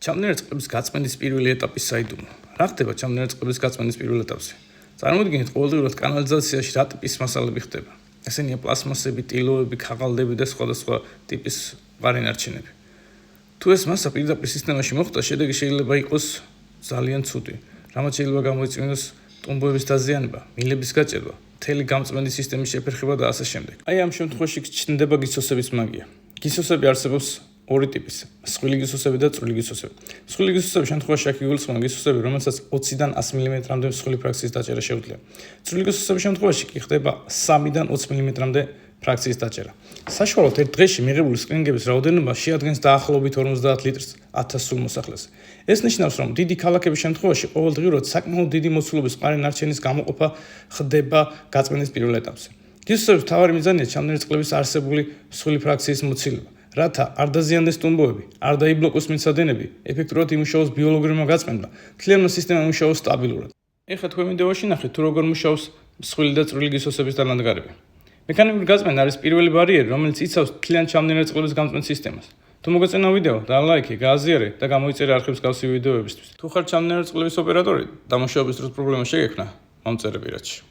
ჩამონადენი წყლების გაწმენდის პირველი ეტაპი საიდუმლო. რა ხდება ჩამონადენი წყლების გაწმენდის პირველ ეტაპზე? წარმოიდგინეთ, ყოველდღიურად კანალიზაციაში რა ტიპის მასალები ხდება. ესენია პლასმასები, ტილოები, ქაღალდები და სხვადასხვა ტიპის ვარენარჩენები. თუ ეს მასა პირდაპირ სისტემაში მოხვდა, შედეგი შეიძლება იყოს ძალიან ცუდი. რამაც შეიძლება გამოიწვიოს ტუმბოების დაზიანება, მილების გაჭედვა, მთელი გამწმენდის სისტემის შეფერხება და ასე შემდეგ. აი ამ შემთხვევაში ჩნდება გისოსების მაგია. გისოსები არსებობს ორი ტიპის: მსხვილი გისოსები და წვრილი გისოსები. მსხვილი გისოსების შემთხვევაში აქ იგულისხმება გისოსები, რომელსაც 20-დან 100 მმ-მდე მსხვილი ფრაქციის დაჭერა შეუძლია. წვრილი გისოსების შემთხვევაში კი ხდება 3-დან 20 მმ-მდე ფრაქციის დაჭერა. საშუალოდ ერთ დღეში მიღებული სკრინინგების რაოდენობა შეადგენს დაახლოებით 50 litrს 1000 სულ მოსახლეზე. ეს ნიშნავს, რომ დიდი ქალაქების შემთხვევაში ყოველდღიურად საკმაოდ დიდი მოცულობის მყარი ნარჩენის გამოყოფა ხდება გაწმენდის პირველ ეტაპზე. გისოსების მთავარი მიზანია ჩამონადენი წყლების არსებული მსხვილი ფრაქციის მოცილება, რათა არ დაზიანდეს ტუმბოები, არ დაიბლოკოს მილსადენები, ეფექტურად იმუშაოს ბიოლოგიურმა გაწმენდმა, მთლიანმა სისტემამ იმუშაოს სტაბილურად. ეხლა თქვენ ვიდეოში ნახეთ, თუ როგორ მუშაობს მსხვილი და წვრილი გისოსების დანადგარები. მექანიკური გაწმენდა არის პირველი ბარიერი, რომელიც იცავს მთლიან ჩამონადენი წყლების გამწმენდ სისტემას. თუ მოგეწონა ვიდეო, დალაიქე, გააზიარე და გამოიწერე არხებს მსგავსი ვიდეოებისთვის. თუ ხარ ჩამონადენი წყლების ოპერატორი, დამუშავების დროს პრობლემა შეგექმნა, მომწერე პირადში.